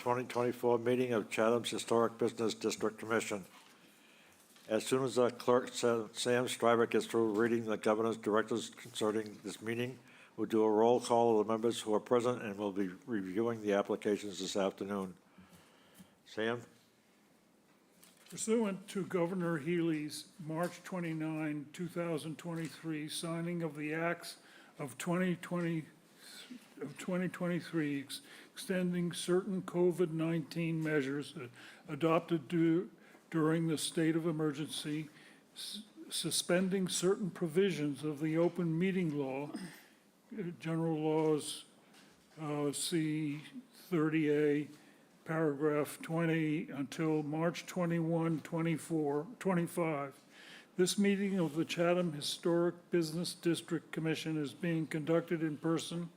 2024 meeting of Chatham's Historic Business District Commission. As soon as the clerk, Sam Stryber, gets through reading the governor's directives concerning this meeting, we'll do a roll call of the members who are present, and we'll be reviewing the applications this afternoon. Sam? Pursuant to Governor Healy's March 29, 2023 signing of the Acts of 2023 extending certain COVID-19 measures adopted during the state of emergency, suspending certain provisions of the open meeting law, general laws, C 30A, paragraph 20 until March 21, 25. This meeting of the Chatham Historic Business District Commission is being conducted in person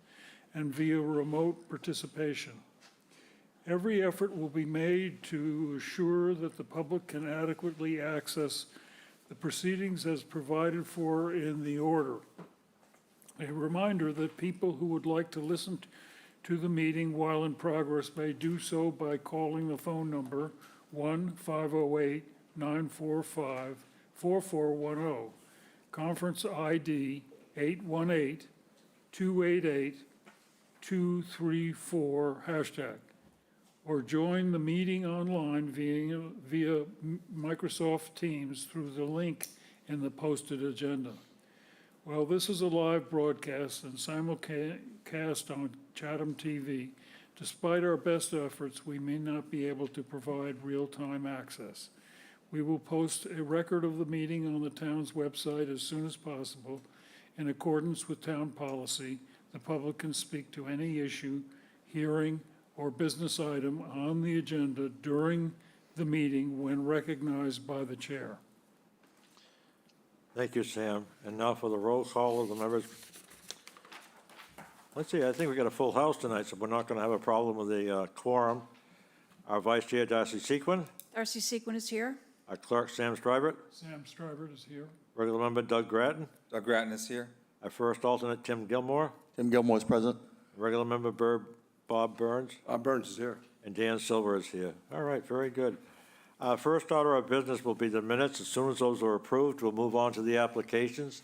and via remote participation. Every effort will be made to assure that the public can adequately access the proceedings as provided for in the order. A reminder that people who would like to listen to the meeting while in progress may do so by calling the phone number 1-508-945-4410, conference ID 818-288-234#, or join the meeting online via Microsoft Teams through the link in the posted agenda. Well, this is a live broadcast and simulcast on Chatham TV. Despite our best efforts, we may not be able to provide real-time access. We will post a record of the meeting on the town's website as soon as possible. In accordance with town policy, the public can speak to any issue, hearing, or business item on the agenda during the meeting when recognized by the chair. Thank you, Sam. And now for the roll call of the members. Let's see, I think we got a full house tonight, so we're not going to have a problem with the quorum. Our Vice Chair, Darcy Sequin. Darcy Sequin is here. Our Clerk, Sam Stryber. Sam Stryber is here. Regular Member, Doug Grattan. Doug Grattan is here. Our First Alternate, Tim Gilmore. Tim Gilmore is present. Regular Member, Bob Burns. Burns is here. And Dan Silver is here. All right, very good. First order of business will be the minutes. As soon as those are approved, we'll move on to the applications.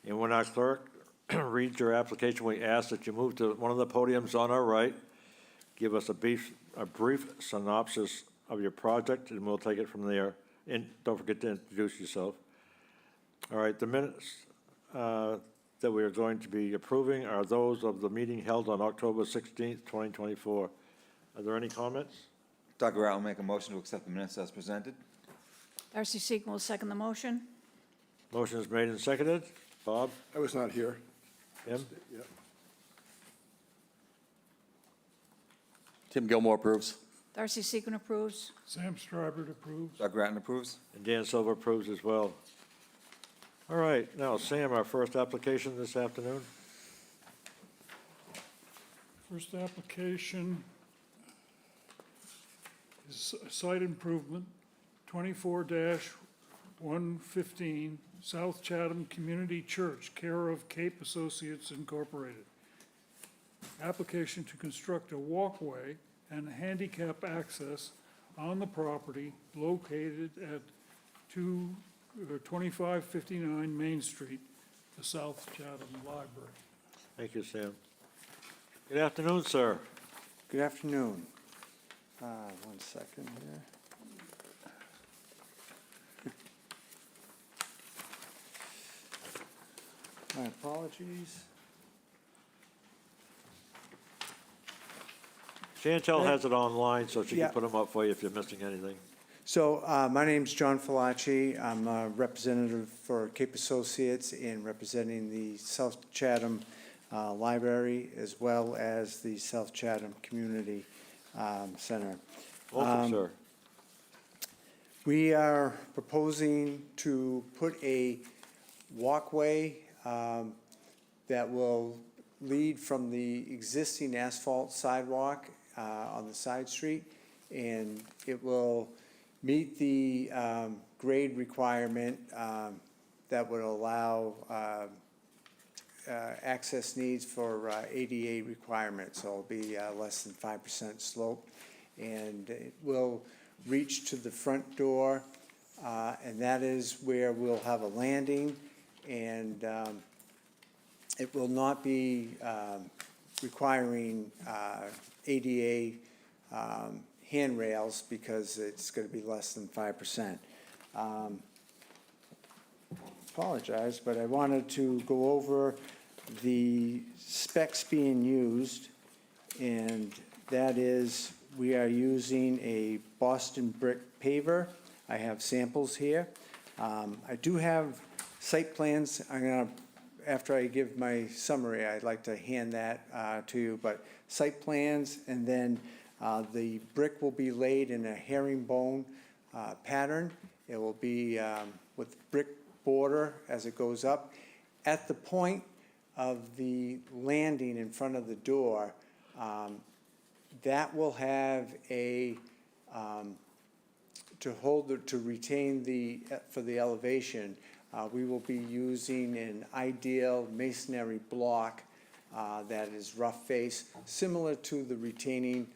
And when our clerk reads your application, we ask that you move to one of the podiums on our right, give us a brief synopsis of your project, and we'll take it from there. And don't forget to introduce yourself. All right, the minutes that we are going to be approving are those of the meeting held on October 16th, 2024. Are there any comments? Doug Grattan will make a motion to accept the minutes as presented. Darcy Sequin will second the motion. Motion is made and seconded. Bob? I was not here. Tim? Yeah. Tim Gilmore approves. Darcy Sequin approves. Sam Stryber approves. Doug Grattan approves. And Dan Silver approves as well. All right, now, Sam, our first application this afternoon. First application is site improvement, 24-115, South Chatham Community Church, care of Cape Associates Incorporated. Application to construct a walkway and handicap access on the property located at 2559 Main Street, the South Chatham Library. Thank you, Sam. Good afternoon, sir. Good afternoon. 1 second here. My apologies. Chantel has it online, so she Yeah. can put them up for you if you're missing anything. So my name's John Falacci. I'm a representative for Cape Associates in representing the South Chatham Library as well as the South Chatham Community Center. Welcome, sir. We are proposing to put a walkway that will lead from the existing asphalt sidewalk on the side street, and it will meet the grade requirement that would allow access needs for ADA requirements, so it'll be less than 5% slope. and it will reach to the front door, and that is where we'll have a landing, and it will not be requiring ADA handrails because it's going to be less than 5%. Apologize, but I wanted to go over the specs being used, and that is, we are using a Boston brick paver. I have samples here. I do have site plans. I'm gonna, after I give my summary, I'd like to hand that to you, but site plans, and then the brick will be laid in a herringbone pattern. It will be with brick border as it goes up. At the point of the landing in front of the door, that will have a, to retain the, for the elevation, we will be using an ideal masonry block that is rough face, similar to the retaining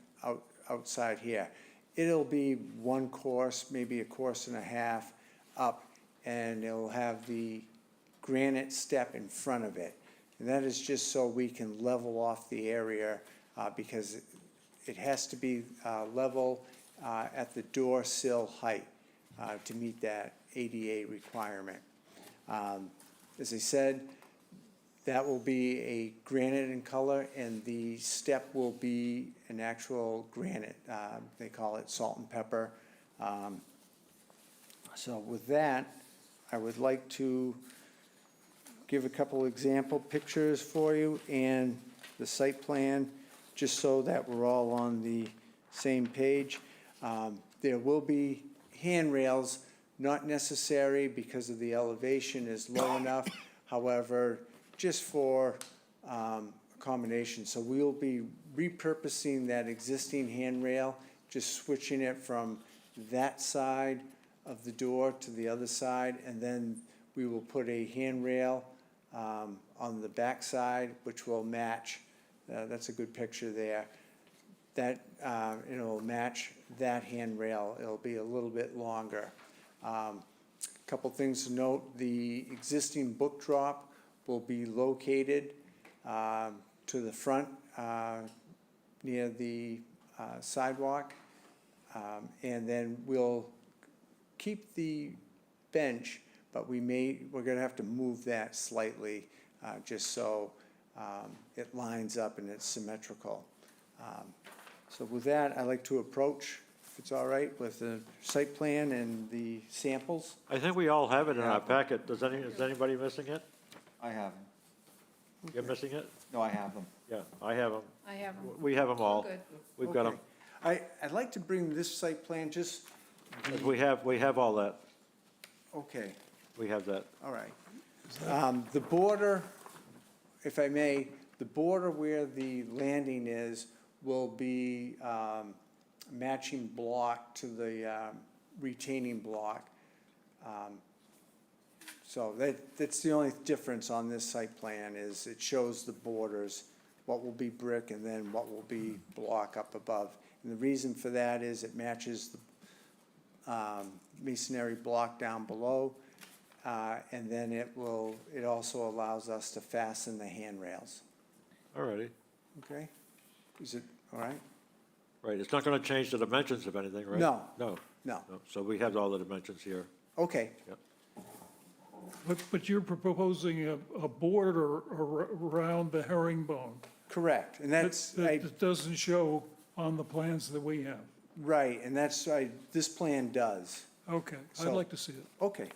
outside here. It'll be one course, maybe a course and a half up, and it'll have the granite step in front of it. And that is just so we can level off the area because it has to be level at the door sill height to meet that ADA requirement. As I said, that will be a granite in color, and the step will be an actual granite. They call it salt and pepper. So with that, I would like to give a couple example pictures for you and the site plan, just so that we're all on the same page. There will be handrails, not necessary because of the elevation is low enough, however, just for accommodation. So we'll be repurposing that existing handrail, just switching it from that side of the door to the other side, and then we will put a handrail on the back side, which will match. That's a good picture there. That it'll match that handrail. It'll be a little bit longer. Couple things to note: the existing book drop will be located to the front near the sidewalk, and then we'll keep the bench, but we're going to have to move that slightly just so it lines up and it's symmetrical. So with that, I'd like to approach, if it's all right, with the site plan and the samples. I think we all have it in our packet. Is anybody missing it? I have them. You're missing it? No, I have them. Yeah, I have them. I have them. We have them all. Good. We've got them. I'd like to bring this site plan just, We have all that. okay, We have that. all right. The border, if I may, the border where the landing is will be matching block to the retaining block. So that's the only difference on this site plan, is it shows the borders, what will be brick and then what will be block up above. And the reason for that is it matches the masonry block down below, and then it also allows us to fasten the handrails. All righty. Okay? Is it, all right? Right, it's not going to change the dimensions of anything, right? No. No. No. No. So we have all the dimensions here. Okay, But you're proposing a border around the herringbone. correct, and that's, That doesn't show on the plans that we have. right, and that's, this plan does. Okay, I'd So- like to see it. Okay,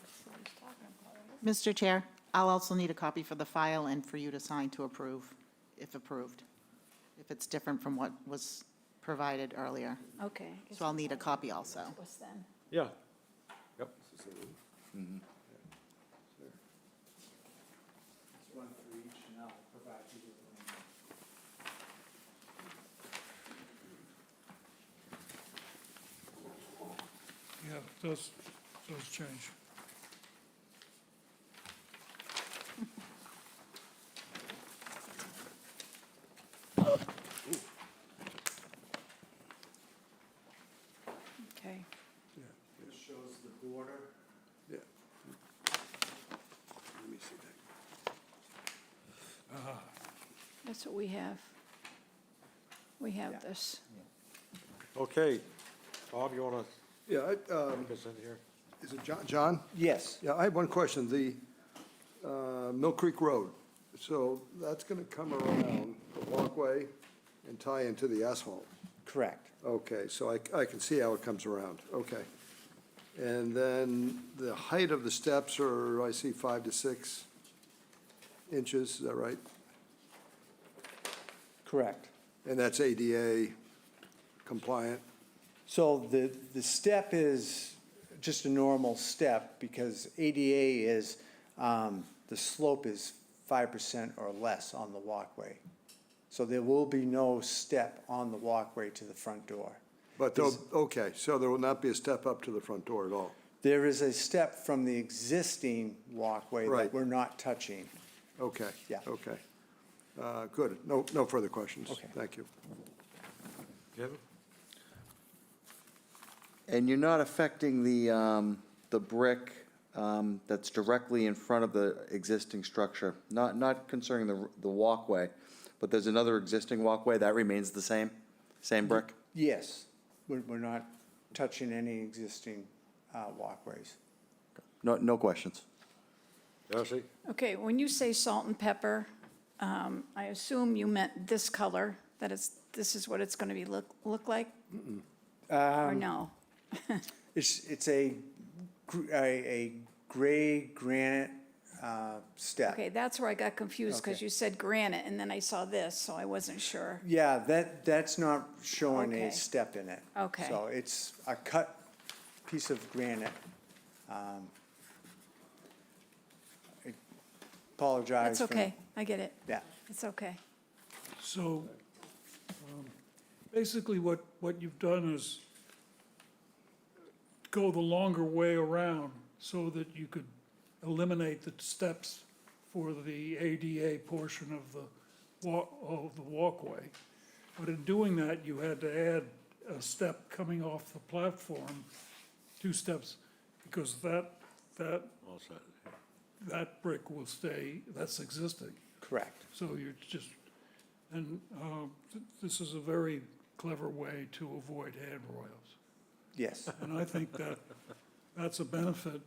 Mr. Chair, I'll also need a copy for the file and for you to sign to approve, if approved, if it's different from what was provided earlier. Okay. So I'll need a copy also. What's then? Yeah. Yep. one for each, and I'll provide you with one. Yeah, it does change. Okay. It shows the border. Yeah. Let me see that. That's what we have. We have Yeah. this. Okay, Bob, you want Yeah, to take us in here? is it John? John? Yes, Yeah, I have one question. The Mill Creek Road, so that's going to come around the walkway and tie into the asphalt? correct. Okay, so I can see how it comes around, okay. And then the height of the steps are, I see 5 to 6 inches, is that right? Correct. And that's ADA compliant? So the step is just a normal step because ADA is, the slope is 5% or less on the walkway. So there will be no step on the walkway to the front door. But, okay, so there will not be a step up to the front door at all? There is a step from the existing walkway Right. that we're not touching. Okay. Yeah. Okay. Good. No further questions. Okay. Thank you. Kevin? And you're not affecting the brick that's directly in front of the existing structure, not concerning the walkway, but there's another existing walkway, that remains the same brick? Yes, we're not touching any existing walkways. No questions. Darcy? Okay, when you say salt and pepper, I assume you meant this color, that this is what it's going to be look like? Or no? It's a gray granite step. Okay, that's where I got confused, because Okay. you said granite, and then I saw this, so I wasn't sure. Yeah, that's not showing Okay. a step in it. Okay. So it's a cut piece of granite. I apologize. That's for- okay, I get it. Yeah, It's okay. So, basically what you've done is go the longer way around so that you could eliminate the steps for the ADA portion of the walkway. But in doing that, you had to add a step coming off the platform, 2 steps, because that All set. brick will stay, that's existing. correct. So you're just, and this is a very clever way to avoid handrails. Yes, And I think that's a benefit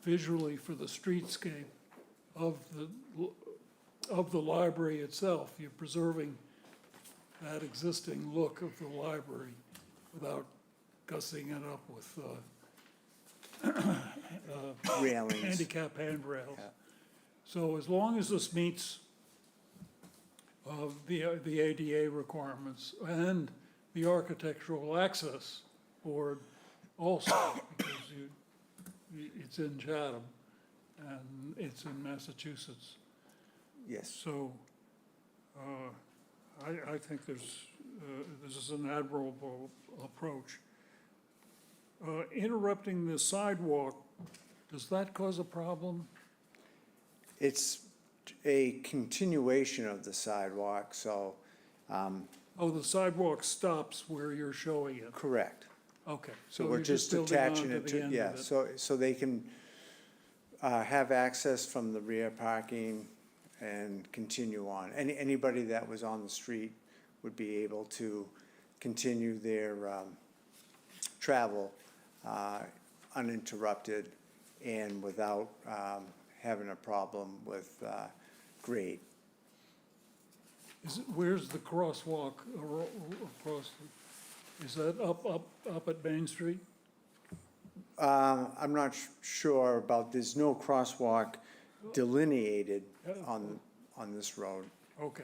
visually for the streetscape of the library itself. You're preserving that existing look of the library without gussing it up with railings. handicap handrails. So as long as this meets the ADA requirements and the architectural access board also, because it's in Chatham and it's in Massachusetts. Yes, So I think this is an admirable approach. Interrupting the sidewalk, does that cause a problem? it's a continuation of the sidewalk, so, Oh, the sidewalk stops where you're showing it. correct. Okay. So we're you're just building on attaching it the to, end yeah, of it. so they can have access from the rear parking and continue on. Anybody that was on the street would be able to continue their travel uninterrupted and without having a problem with grade. Where's the crosswalk across, is that up at Main Street? I'm not sure about, there's no crosswalk delineated on this road. Okay.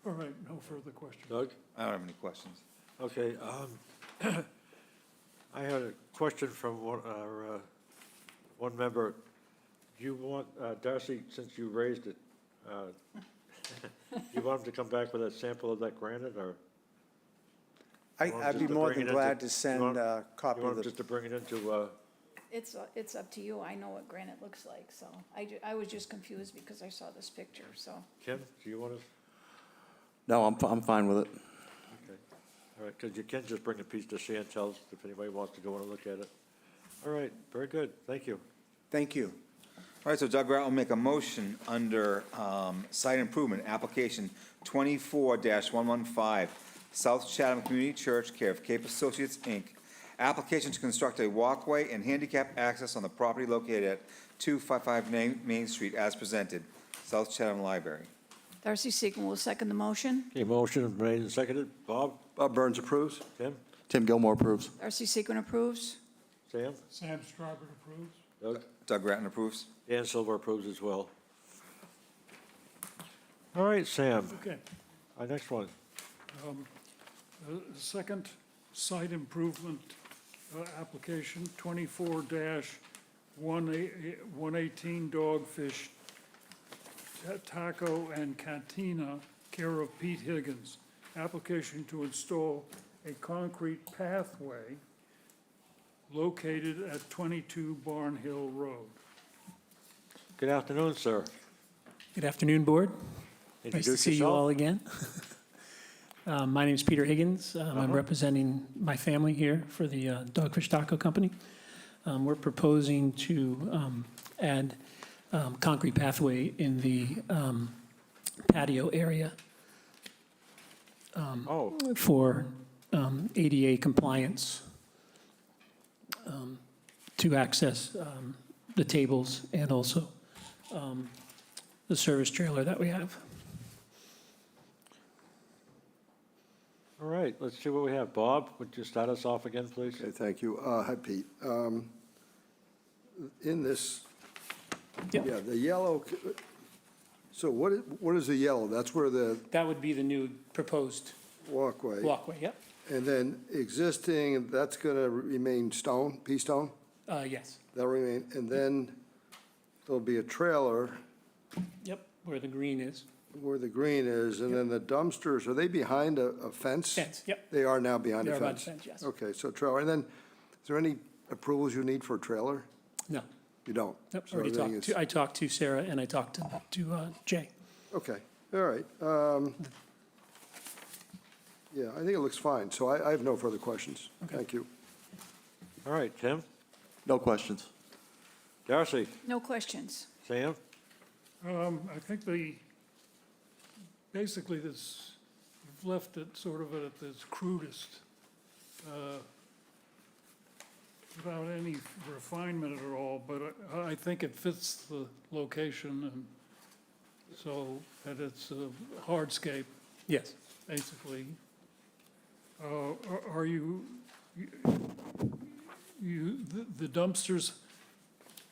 All right, no further questions. Doug? I don't have any questions. Okay, I had a question from one member. Do you want, Darcy, since you raised it, do you want him to come back with a sample of that granite, or I'd be just to more bring than it into- glad to you send want- a copy you want of him the, just to bring it into, It's up to you. I know what granite looks like, so I was just confused because I saw this picture, so. Kim, do you want to? No, I'm fine with it. Okay. All right, because you can just bring a piece to Chantel's if anybody wants to go in and look at it. All right, very good, thank you. Thank you. All right, so Doug Rat will make a motion under site improvement, application 24-115, South Chatham Community Church, care of Cape Associates, Inc. Application to construct a walkway and handicap access on the property located at 255 Main Street as presented, South Chatham Library. Darcy Seacon will second the motion. Okay, motion made and seconded. Bob, Bob Burns approves? Tim, Tim Gilmore approves. Darcy Seacon approves. Sam, Sam Strawberry approves. Doug, Doug Ratton approves. Dan Silver approves as well. All right, Sam, Okay. our next one. The second site improvement application, 24-118 Dogfish Taco and Cantina, care of Pete Higgins. Application to install a concrete pathway located at 22 Barn Hill Road. Good afternoon, sir. Good afternoon, Board. Nice to Introduce see you yourself. all again. My name is Peter Higgins. I'm representing my family here for the Dogfish Taco Company. We're proposing to add concrete pathway in the patio area Oh, for ADA compliance to access the tables and also the service trailer that we have. all right, let's see what we have. Bob, would you start us off again, please? Okay, thank you. Hi, Pete. In this, Yep. yeah, the yellow, so what is the yellow? That's where the That would be the new proposed walkway. walkway, yep. And then existing, that's going to remain stone, pea stone? Yes, That'll remain, and then there'll be a trailer yep, where the green is. where the green is, and then the dumpsters, are they behind a fence? Fence, yep. They are now behind a They're fence? behind the fence, yes. Okay, so trailer, and then, is there any approvals you need for a trailer? No, You don't? nope, So already everything talked is- to, I talked to Sarah and I talked to Jay. Okay, all right. Yeah, I think it looks fine, so I have no further questions. Okay. Thank you. All right, Tim, No questions. Darcy, No questions. Sam? I think basically this, you've left it sort of at its crudest, without any refinement at all, but I think it fits the location and so that it's a hardscape, Yes, basically. Are you, the dumpsters,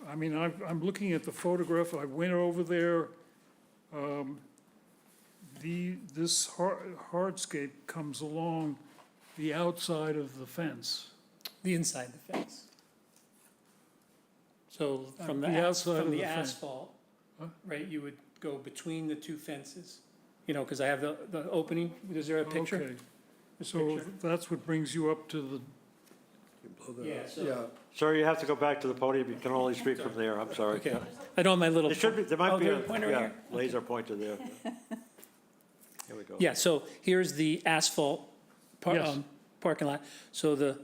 I mean, I'm looking at the photograph, I went over there. This hardscape comes along the outside of the fence. the inside the fence. So from The outside from of the the fence. asphalt, right, you would go between the two fences, you know, because I have the opening, is there a picture? Okay, This so picture? that's what brings you up to the, Yeah, Yeah, so, Sir, you have to go back to the podium, you can only speak from there, I'm sorry. okay. I don't have my little. There should be, there might Oh, be there's a, a pointer yeah, here? laser pointer there. Here we go. Yeah, so here's the asphalt Yes. parking lot. So the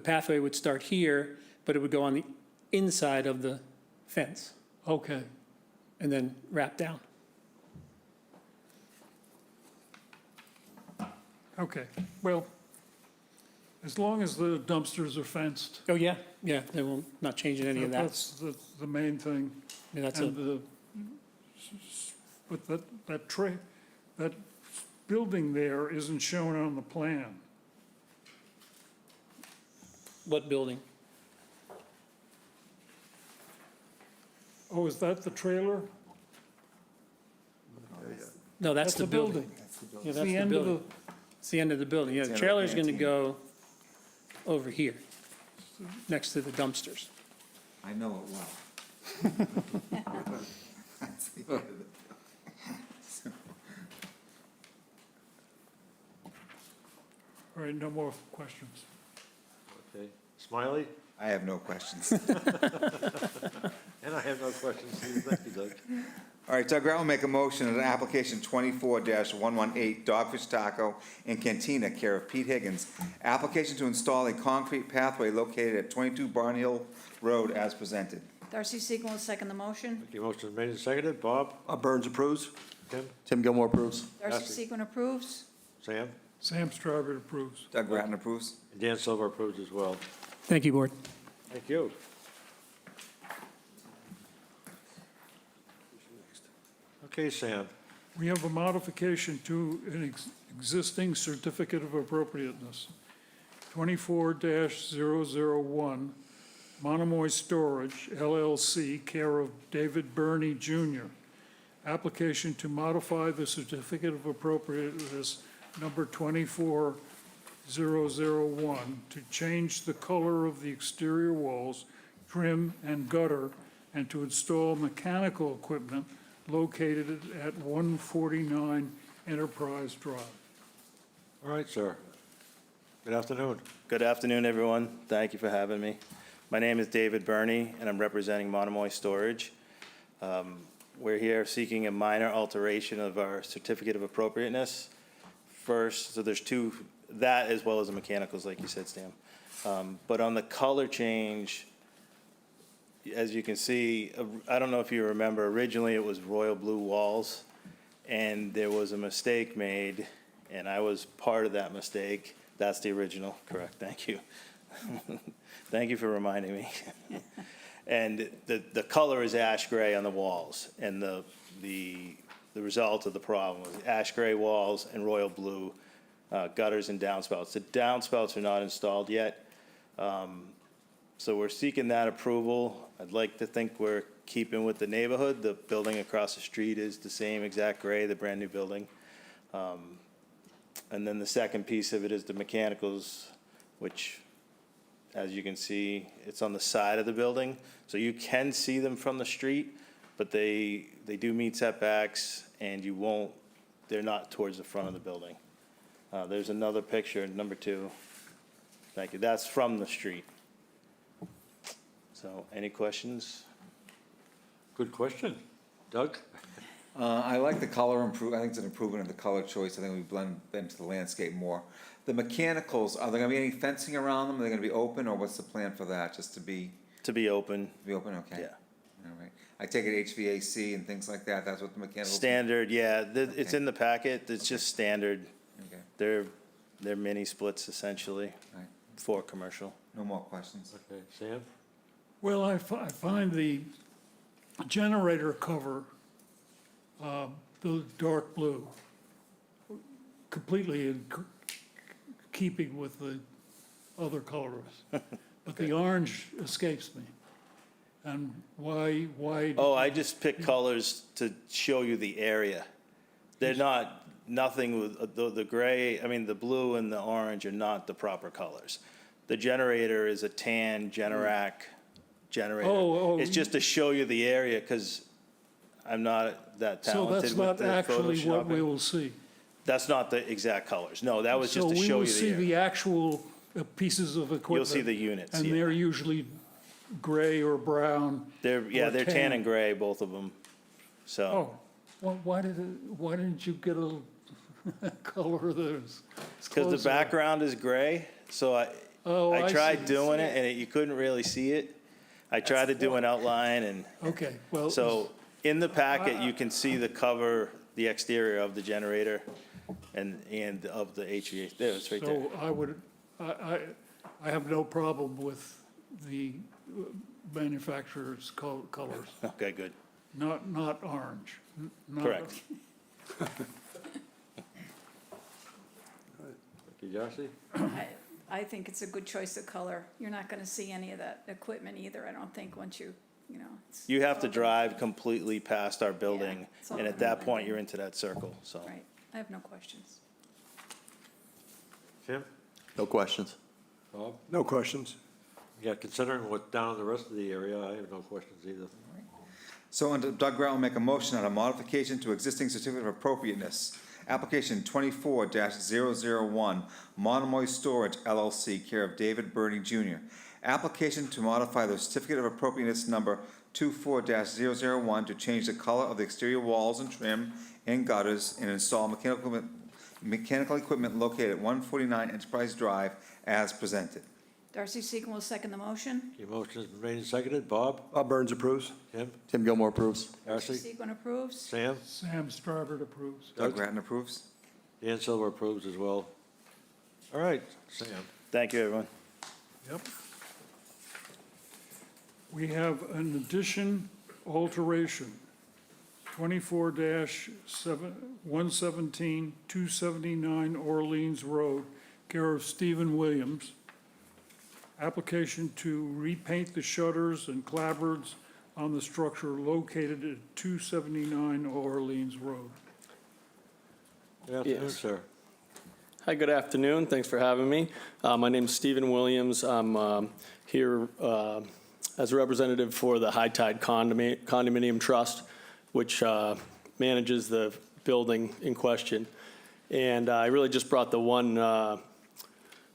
pathway would start here, but it would go on the inside of the fence okay. and then wrap down. Okay, well, as long as the dumpsters are fenced, Oh, yeah, yeah, they won't, not changing any of that. that's the main thing. Yeah, that's And a, but that building there isn't shown on the plan. what building? Oh, is that the trailer? No, that's the building. Yeah, that's the end of building. It's the end of the building. Yeah, the trailer's gonna go over here, next to the dumpsters. I know it well. All right, no more questions. Okay. Smiley? I have no questions. And I have no questions, either. Thank you, Doug. All right, Doug Grant will make a motion on application 24-118, Dogfish Taco and Cantina, care of Pete Higgins. Application to install a concrete pathway located at 22 Barn Hill Road as presented. Darcy Sequel will second the motion. Okay, motion is made and seconded. Bob? Burns approves? Tim? Tim Gilmore approves. Darcy Darcy. Sequel approves. Sam? Sam Strawberry approves. Doug Grattan approves. And Dan Silver approves as well. Thank you, Board. Thank you. Okay, Sam. We have a modification to an existing certificate of appropriateness. 24-001, Monomoy Storage LLC, care of David Burney Jr. Application to modify the certificate of appropriateness number 24001 to change the color of the exterior walls, trim, and gutter, and to install mechanical equipment located at 149 Enterprise Drive. All right, sir. Good afternoon. Good afternoon, everyone. Thank you for having me. My name is David Burney, and I'm representing Monomoy Storage. We're here seeking a minor alteration of our certificate of appropriateness. First, so there's two, that as well as the mechanicals, like you said, Stan. But on the color change, as you can see, I don't know if you remember, originally it was royal blue walls, and there was a mistake made, and I was part of that mistake. That's the original, correct, thank you. Thank you for reminding me. And the color is ash gray on the walls, and the result of the problem was ash gray walls and royal blue gutters and downspouts. The downspouts are not installed yet, so we're seeking that approval. I'd like to think we're keeping with the neighborhood. The building across the street is the same exact gray, the brand-new building. And then the second piece of it is the mechanicals, which, as you can see, it's on the side of the building. So you can see them from the street, but they do meet setbacks, and you won't, they're not towards the front of the building. There's another picture, number 2. Thank you. That's from the street. So, any questions? Good question. Doug? I like the color I think it's an improvement of the color choice. I think we blend into the landscape more. The mechanicals, are there gonna be any fencing around them? Are they gonna be open, or what's the plan for that? Just to be To be open, okay? yeah. All right. I take it HVAC and things like that, that's what the mechanicals? Standard, yeah. It's Okay. in the packet. It's just standard. Okay, They're mini splits essentially all right. for commercial. No more questions. Okay, Sam? Well, I find the generator cover, the dark blue, completely in keeping with the other colors. But the orange escapes me. And why? Oh, I just picked colors to show you the area. They're not, nothing with, the gray, I mean, the blue and the orange are not the proper colors. The generator is a tan Generac generator. Oh, It's just to show you the area, because I'm not that So talented that's with not the actually what we photoshopping. will see. That's not the exact colors. No, that was just to So we show will you the see area. the actual pieces of equipment. You'll see the units, And yeah. they're usually gray or brown. They're or tan and gray, both of them. So, Oh, well, why didn't you get a color that is because closer? the background is gray, so Oh, I I tried see. doing it, and you couldn't really see it. I tried to do an outline, and Okay, well. so in the packet, you can see the cover, the exterior of the generator and of the HVAC. There, it's right there. So I have no problem with the manufacturer's colors, Okay, good. not orange. not- Correct. Thank you, Darcy? I think it's a good choice of color. You're not gonna see any of that equipment either, I don't think, once you know. it's- You have to it's all drive completely past our building, it's all and at gonna that blend point, in. you're into that circle, so. Right, I have no questions. Tim? No questions. Bob? No questions. Yeah, considering what's down in the rest of the area, I have no questions either. So under Doug Grant will make a motion on a modification to existing certificate of appropriateness. Application 24-001, Monomoy Storage LLC, care of David Burney Jr. Application to modify the certificate of appropriateness number 24-001 to change the color of the exterior walls and trim and gutters and install mechanical equipment located at 149 Enterprise Drive as presented. Darcy Seacon will second the motion. The motion has been made and seconded. Bob? Bob Burns approves. Tim? Tim Gilmore approves. Darcy Darcy? Seacon approves. Sam? Sam Starbird approves. Doug Grattan approves. Dan Silver approves as well. All right, Sam. Thank you, everyone. Yep. We have an addition alteration, 24-117, 279 Orleans Road, care of Stephen Williams. Application to repaint the shutters and clapboards on the structure located at 279 Orleans Road. Good afternoon, Yes. sir. Hi, good afternoon. Thanks for having me. My name's Stephen Williams. I'm here as a representative for the High Tide Condominium Trust, which manages the building in question. And I really just brought the one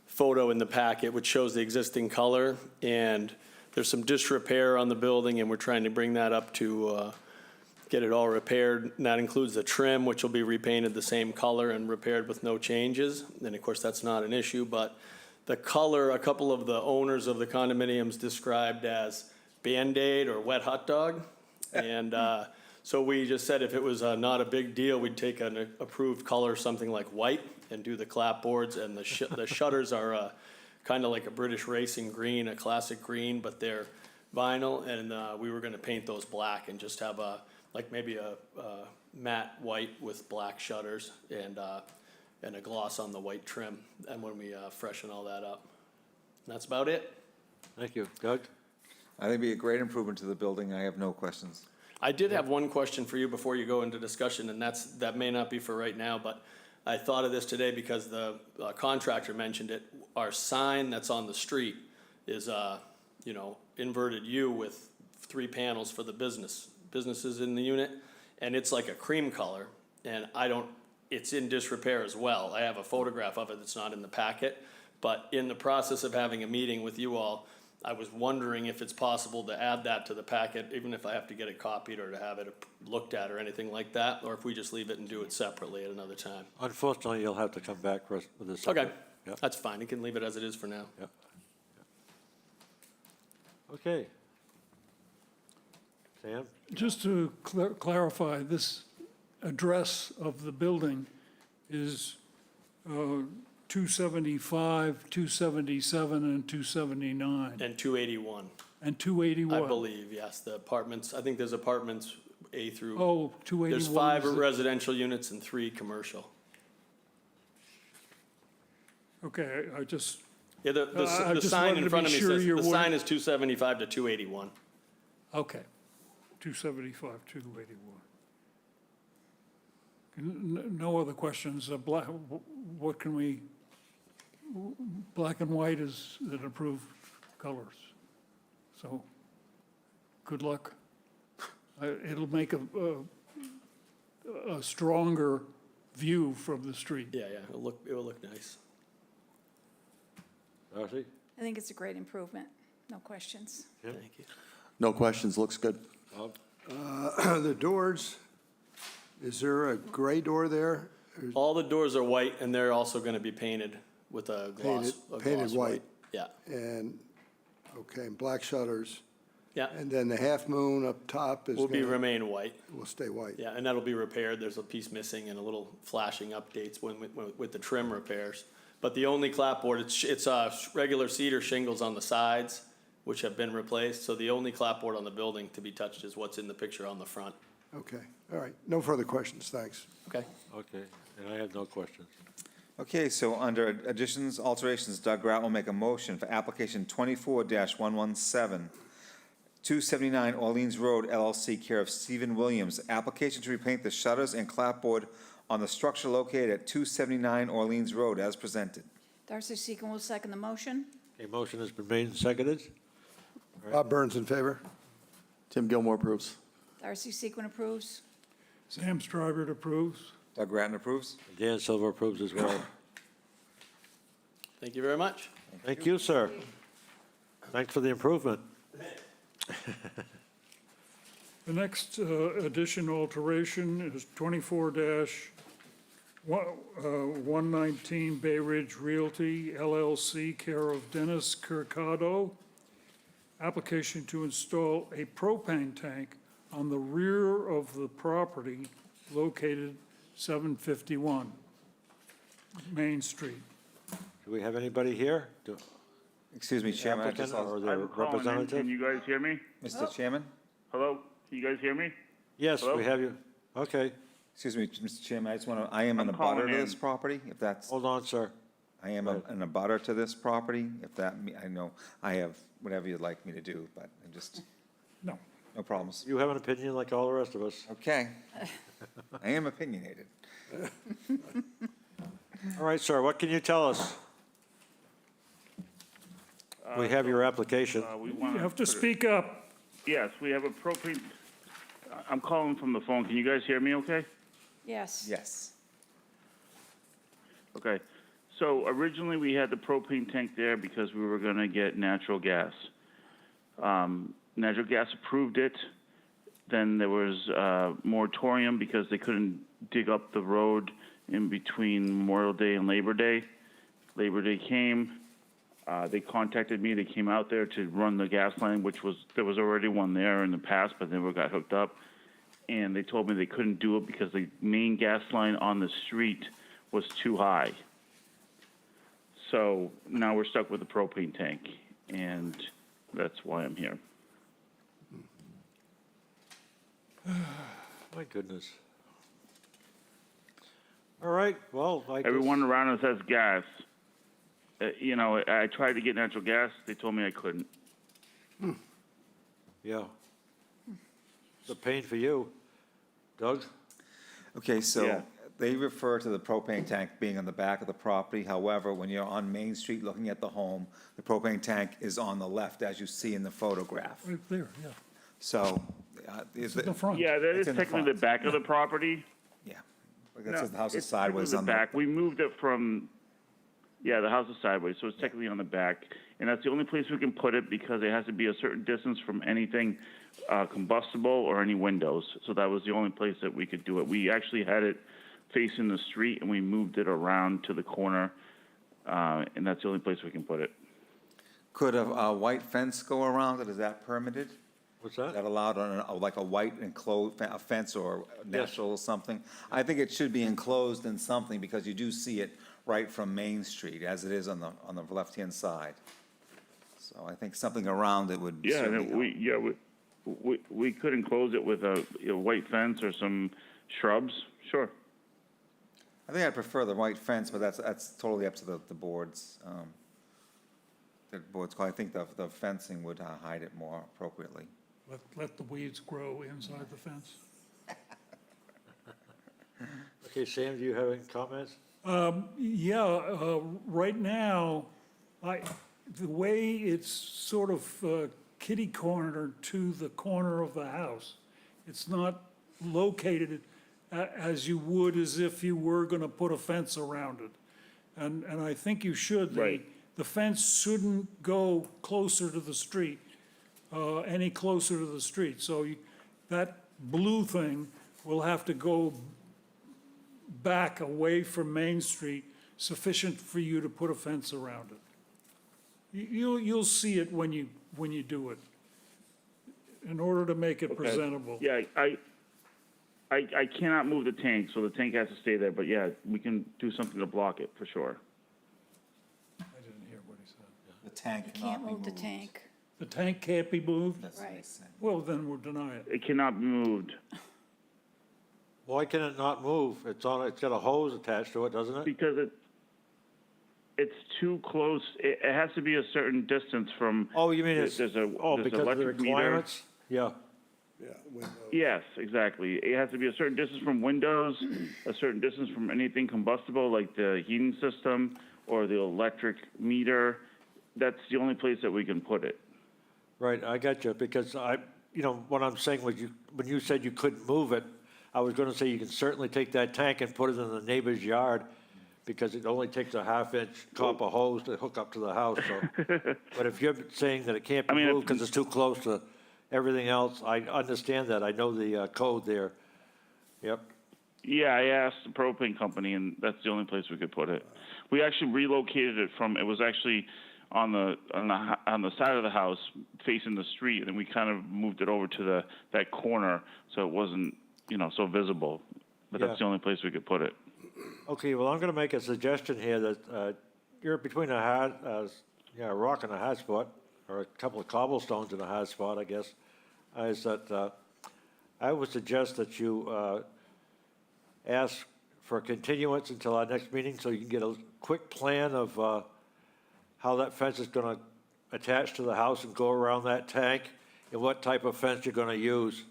photo in the packet, which shows the existing color. And there's some disrepair on the building, and we're trying to bring that up to get it all repaired. And that includes the trim, which will be repainted the same color and repaired with no changes. And of course, that's not an issue, but the color, a couple of the owners of the condominiums described as Band-Aid or wet hot dog. And so we just said if it was not a big deal, we'd take an approved color, something like white, and do the clapboards. And the shutters are kind of like a British racing green, a classic green, but they're vinyl. And we were going to paint those black and just have maybe a matte white with black shutters and a gloss on the white trim. And when we freshen all that up, and that's about it. Thank you. Doug? I think it'd be a great improvement to the building. I have no questions. I did have one question for you before you go into discussion, and that may not be for right now, but I thought of this today because the contractor mentioned it. Our sign that's on the street is, inverted U with 3 panels for the businesses in the unit, and it's like a cream color, and it's in disrepair as well. I have a photograph of it that's not in the packet, but in the process of having a meeting with you all, I was wondering if it's possible to add that to the packet, even if I have to get it copied or to have it looked at or anything like that, or if we just leave it and do it separately at another time. Unfortunately, you'll have to come back with this. Okay, Yep. that's fine. You can leave it as it is for now. Yep. Okay. Sam? Just to clarify, this address of the building is 275, 277, and 279, And 281, and 281. I believe, yes, the apartments, I think there's apartments A through, Oh, 281. there's 5 is the- residential units and 3 commercial. Okay, I just, Yeah, I the just sign wanted in to front be of me sure says, you're the aware. sign is 275 to 281. okay, 275, 281. No other questions. What can we, black and white is an approved colors. So, good luck. It'll make a stronger view from the street. Yeah, it will look nice. Darcy? I think it's a great improvement. No questions. Tim? Thank you. No questions, looks good. Bob? The doors, is there a gray door there? All the doors are white, and they're also going to be painted with a gloss. Painted white. Yeah, And, okay, and black shutters. yeah. And then the half moon up top is Will gonna, remain white. will stay white. Yeah, and that'll be repaired. There's a piece missing and a little flashing updates with the trim repairs. But the only clapboard, it's regular cedar shingles on the sides, which have been replaced. So the only clapboard on the building to be touched is what's in the picture on the front. Okay, all right. No further questions, thanks. Okay. Okay, and I have no questions. Okay, so under additions, alterations, Doug Grattan will make a motion for application 24-117, 279 Orleans Road LLC, care of Stephen Williams. Application to repaint the shutters and clapboard on the structure located at 279 Orleans Road as presented. Darcy Seacon will second the motion. A motion has been made and seconded. Bob Burns in favor? Tim Gilmore approves. Darcy Seacon approves. Sam Starbird approves. Doug Grattan approves. Dan Silver approves as well. Thank you very much. Thank you, sir. Thanks for the improvement. The next addition alteration is 24-119 Bay Ridge Realty LLC, care of Dennis Curcado. Application to install a propane tank on the rear of the property located 751 Main Street. Do we have anybody here? Excuse me, Chairman, I Applicant just, or their I'm calling in. representative? Can you guys hear me? Mr. Chairman? Hello? Can you guys hear me? Yes, Hello? we have you. Okay, Excuse me, Mr. Chairman, I just want to, I am an I'm calling abutter to this in. property, if that's, hold on, sir. I am an abutter to this property, if that, I know, I have whatever you'd like me to do, but I'm just, No. no problems. You have an opinion like all the rest of us. Okay. I am opinionated. All right, sir, what can you tell us? We have your application. We You want have to speak up. Yes, we have a propane, I'm calling from the phone. Can you guys hear me okay? Yes. Yes. Okay. So originally, we had the propane tank there because we were going to get natural gas. Natural gas approved it. Then there was a moratorium because they couldn't dig up the road in between Memorial Day and Labor Day. Labor Day came. They contacted me. They came out there to run the gas line, there was already one there in the past, but never got hooked up. And they told me they couldn't do it because the main gas line on the street was too high. So now we're stuck with the propane tank, and that's why I'm here. My goodness. All right, well, I guess. Everyone around us has gas. You know, I tried to get natural gas. They told me I couldn't. Yeah. It's a pain for you. Doug? Okay, so Yeah. they refer to the propane tank being on the back of the property. However, when you're on Main Street looking at the home, the propane tank is on the left, as you see in the photograph. Right there, yeah. So, It's in the front. Yeah, that It's is in the technically the front. back of the property. yeah, that's the house is It's technically sideways the on the. back. We moved it from, yeah, the house is sideways, so it's technically on the back. And that's the only place we can put it because it has to be a certain distance from anything combustible or any windows. So that was the only place that we could do it. We actually had it facing the street and we moved it around to the corner. And that's the only place we can put it. Could a white fence go around it? Is that permitted? What's Is that that? allowed on, like a white enclosed, a fence or natural or something? I think it should be enclosed in something because you do see it right from Main Street as it is on the left-hand side. So I think something around it would Yeah, certainly help. we could enclose it with a white fence or some shrubs, sure. I think I'd prefer the white fence, but that's totally up to the boards. The board's call. I think the fencing would hide it more appropriately. Let the weeds grow inside the fence. Okay, Sam, do you have any comments? Yeah, right now, the way it's sort of kitty cornered to the corner of the house, it's not located as you would as if you were gonna put a fence around it. And I think you should. Right. The fence shouldn't go closer to the street, any closer to the street. So that blue thing will have to go back away from Main Street, sufficient for you to put a fence around it. You'll see it when you do it, in order to make it Okay. presentable. Yeah, I cannot move the tank, so the tank has to stay there, but yeah, we can do something to block it, for sure. I didn't hear what he said. The tank You cannot can't be move the moved. tank. The tank can't be moved? That's what they Right. say. Well, then we'll deny it. It cannot be moved, Why can it not move? It's got a hose attached to it, doesn't it? because it's too close. It has to be a certain distance from. Oh, you mean it's, There's a oh, there's because of the electric meter. requirements? Yeah. Yes, exactly. It has to be a certain distance from windows, a certain distance from anything combustible, like the heating system or the electric meter. That's the only place that we can put it. Right, I got you, because what I'm saying was when you said you couldn't move it, I was gonna say you can certainly take that tank and put it in the neighbor's yard, because it only takes a half-inch copper hose to hook up to the house, so. But if you're saying that it can't be I mean, moved because it's too close to everything else, I understand that, I know the code there. Yep, Yeah, I asked the propane company, and that's the only place we could put it. We actually relocated it from. It was actually on the side of the house facing the street, and then we kind of moved it over to that corner so it wasn't so visible. But Yeah. that's the only place we could put it. okay, well, I'm gonna make a suggestion here that, you're between a rock and a hard spot, or a couple of cobblestones in a hard spot, I guess, is that, I would suggest that you, ask for a continuance until our next meeting, so you can get a quick plan of, how that fence is gonna attach to the house and go around that tank, and what type of fence you're gonna use.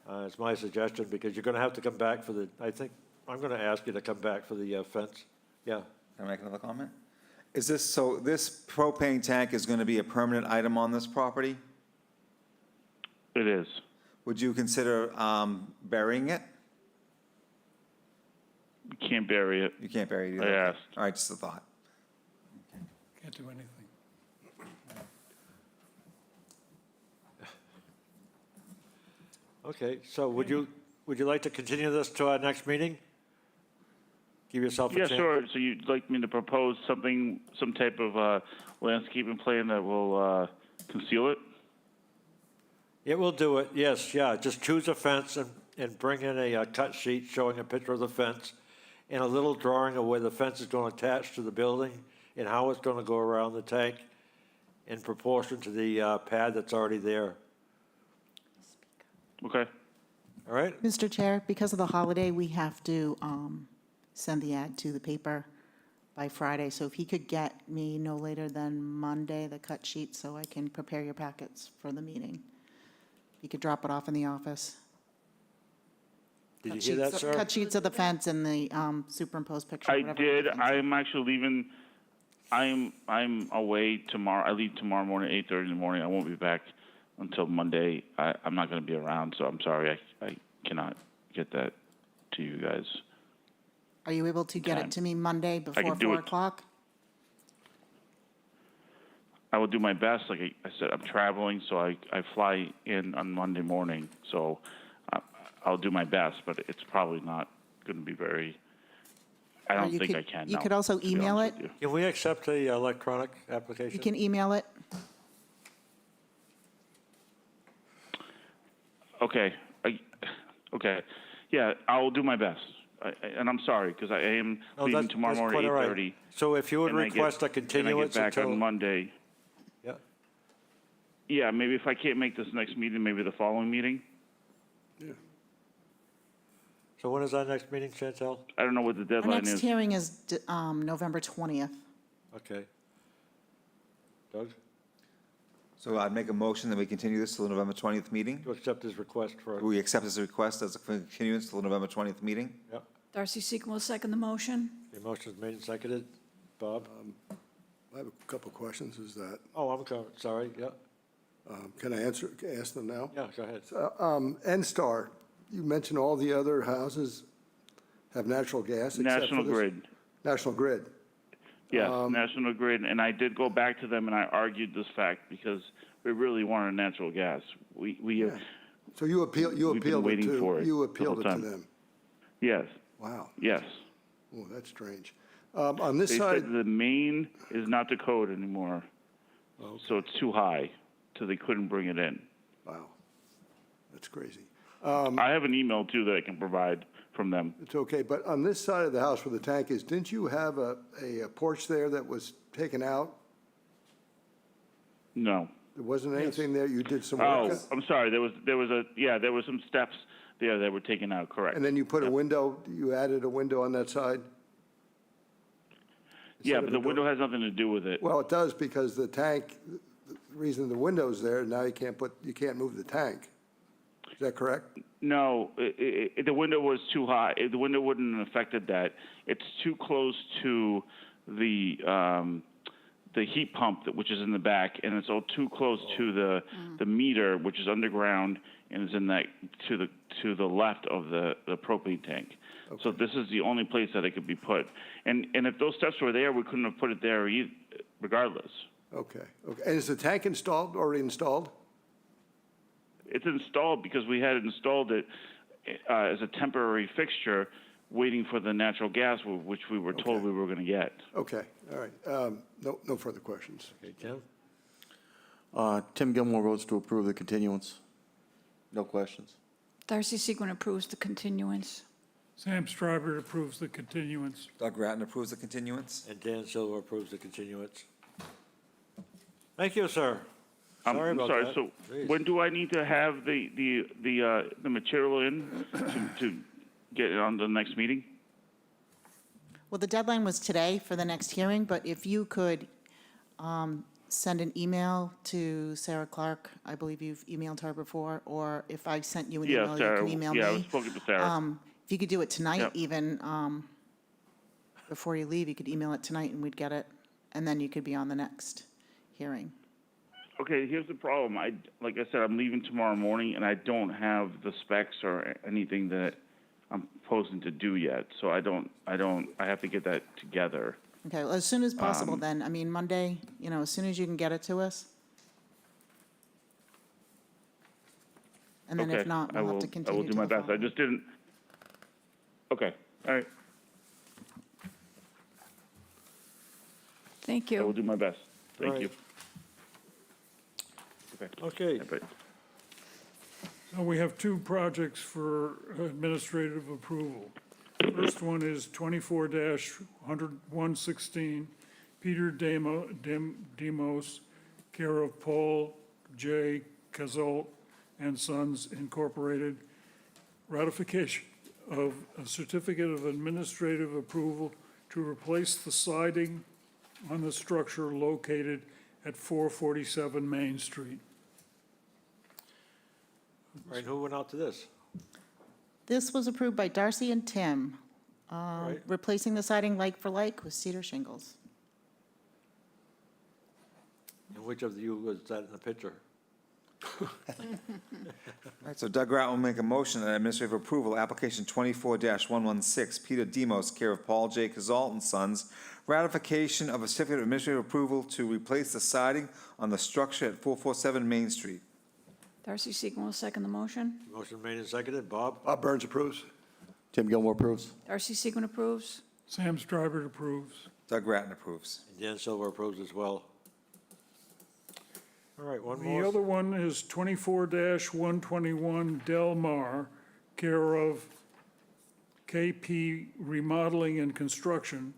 It's my suggestion, because you're gonna have to come back for I think, I'm gonna ask you to come back for the, fence. Yeah, Can I make another comment? So this propane tank is going to be a permanent item on this property? It is. Would you consider burying it? You can't bury it. You can't bury it either? I asked. All right, just a thought. Can't do anything. okay, so would you like to continue this to our next meeting? Give yourself a Yeah, chance. sure. So you'd like me to propose some type of landscaping plan that will conceal it? It will do it, yes, yeah. Just choose a fence and bring in a cut sheet showing a picture of the fence and a little drawing of where the fence is going to attach to the building and how it's going to go around the tank in proportion to the pad that's already there. Okay. All right? Mr. Chair, because of the holiday, we have to send the ad to the paper by Friday. So if he could get me no later than Monday, the cut sheet, so I can prepare your packets for the meeting. You could drop it off in the office. Did you Cut hear that, sheets- sir? Cut sheets of the fence and the superimposed picture. I whatever did. the fence is. I'm actually leaving. I'm away tomorrow. I leave tomorrow morning, 8:30 in the morning. I won't be back until Monday. I'm not going to be around, so I'm sorry. I cannot get that to you guys. Are you able to get Time. it to me Monday before can do 4 it. o'clock? I will do my best. Like I said, I'm traveling, so I fly in on Monday morning. So I'll do my best, but it's probably not going to be very. I Or don't you think could- I can. you no, could also to be email honest it. with you. Can we accept a electronic application? You can email it. Okay. Okay. Yeah, I will do my best. And I'm sorry because I am No, leaving that's tomorrow morning quite all right. 8:30. So if you would and I request a And I continuance get back until. on Monday. Yeah. Yeah, maybe if I can't make this next meeting, maybe the following meeting. So when is our next meeting, Chantel? I don't know what the Our deadline next is. hearing is November 20th. Okay. Doug, So I'd make a motion that we continue this to the November 20th meeting. to accept his request for, We accept this request as a continuance to the November 20th meeting. yeah, Darcy Seacon will second the motion. the motion is made and seconded. Bob? I have a couple of questions, is that, Oh, I'm sorry, yeah, can I ask them now? yeah, go ahead. N-Star, you mentioned all the other houses have natural gas except for National this? Grid. National Grid. Yes, National Grid, and I did go back to them and I argued this fact because we really wanted natural gas. We So you appealed We've been it waiting to, for it you the appealed whole it to time. them? yes, Wow. yes. Oh, that's strange. On this They side, said the main is not the code anymore, so it's too high, so they couldn't bring it in. wow, that's crazy. I have an email too that I can provide from them. It's okay, but on this side of the house where the tank is, didn't you have a porch there that was taken out? No. There wasn't anything there, you did some Oh, work? I'm sorry. There was some steps there that were taken out. Correct. And then you put a window, you added a window on that side? Yeah, Instead but of the a door? window has nothing to do with it. Well, it does, because the tank, the reason the window's there, now you can't move the tank. Is that correct? No, the window was too high. The window wouldn't have affected that. It's too close to the heat pump, which is in the back, and it's all too close to the meter, which is underground and is in that to the left of the propane tank. So this is the only place that it could be put. And if those steps were there, we couldn't have put it there regardless. Okay. And is the tank already installed? It's installed because we had installed it as a temporary fixture, waiting for the natural gas, which we were told we were going to get. Okay, all right. No further questions. Okay, Tim? Tim Gilmore votes to approve the continuance. No questions. Darcy Segrin approves the continuance. Sam Stryber approves the continuance. Doug Ratton approves the continuance. And Dan Silver approves the continuance. Thank you, sir. Sorry I'm about sorry. that. So Jeez. when do I need to have the material in to get it on the next meeting? Well, the deadline was today for the next hearing, but if you could send an email to Sarah Clark, I believe you've emailed her before, or if I sent you an Yeah, email, you Sarah. can email me. Yeah, I was spoken to Sarah. If you could do it tonight, Yep. even, before you leave, you could email it tonight and we'd get it, and then you could be on the next hearing. Okay, here's the problem. Like I said, I'm leaving tomorrow morning, and I don't have the specs or anything that I'm proposing to do yet. So I have to get that together. Okay, well, as soon as possible then, I mean, Monday, as soon as you can get it to us. And then Okay, if not, I we'll have will. to I continue will to do my the best. I following. just didn't. Okay, all right. Thank I will you. do my best. Thank Right. you. Okay. Okay, Bye. So we have two projects for administrative approval. First one is 24-116, Peter Demos, care of Paul J. Cazolt and Sons Incorporated, ratification of a certificate of administrative approval to replace the siding on the structure located at 447 Main Street. right, who went out to this? This was approved by Darcy and Tim, Right. replacing the siding like for like with cedar shingles. And which of you was that in the picture? All right, so Doug Ratton will make a motion on administrative approval, application 24-116, Peter Demos, care of Paul J. Cazolt and Sons, ratification of a certificate of administrative approval to replace the siding on the structure at 447 Main Street. Darcy Segrin will second the motion. Motion made and seconded. Bob? Bob Burns approves. Tim Gilmore approves. Darcy Segrin approves. Sam Stryber approves. Doug Ratton approves. And Dan Silver approves as well. All right, one The more. other one is 24-121 Del Mar, care of KP Remodeling and Construction,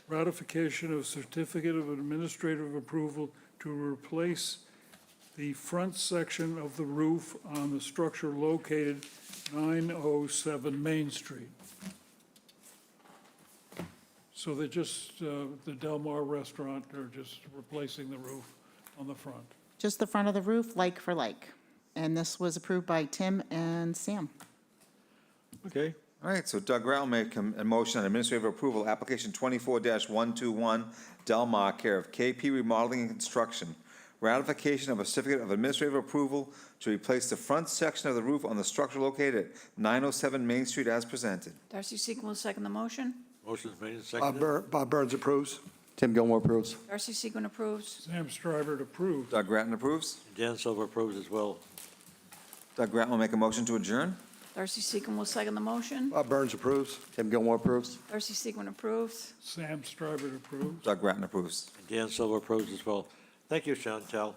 ratification of certificate of administrative approval to replace the front section of the roof on the structure located 907 Main Street. So they're just, the Del Mar restaurant, they're just replacing the roof on the front. Just the front of the roof, like for like. And this was approved by Tim and Sam. Okay, All right, so Doug Ratton will make a motion on administrative approval, application 24-121, Del Mar, care of KP Remodeling and Construction, ratification of a certificate of administrative approval to replace the front section of the roof on the structure located at 907 Main Street as presented. Darcy Segrin will second the motion. motion's made and seconded. Bob Burns approves. Tim Gilmore approves. Darcy Segrin approves. Sam Stryber approves. Doug Ratton approves. Dan Silver approves as well. Doug Ratton will make a motion to adjourn. Darcy Segrin will second the motion. Bob Burns approves. Tim Gilmore approves. Darcy Segrin approves. Sam Stryber approves. Doug Ratton approves. And Dan Silver approves as well. Thank you, Chantel.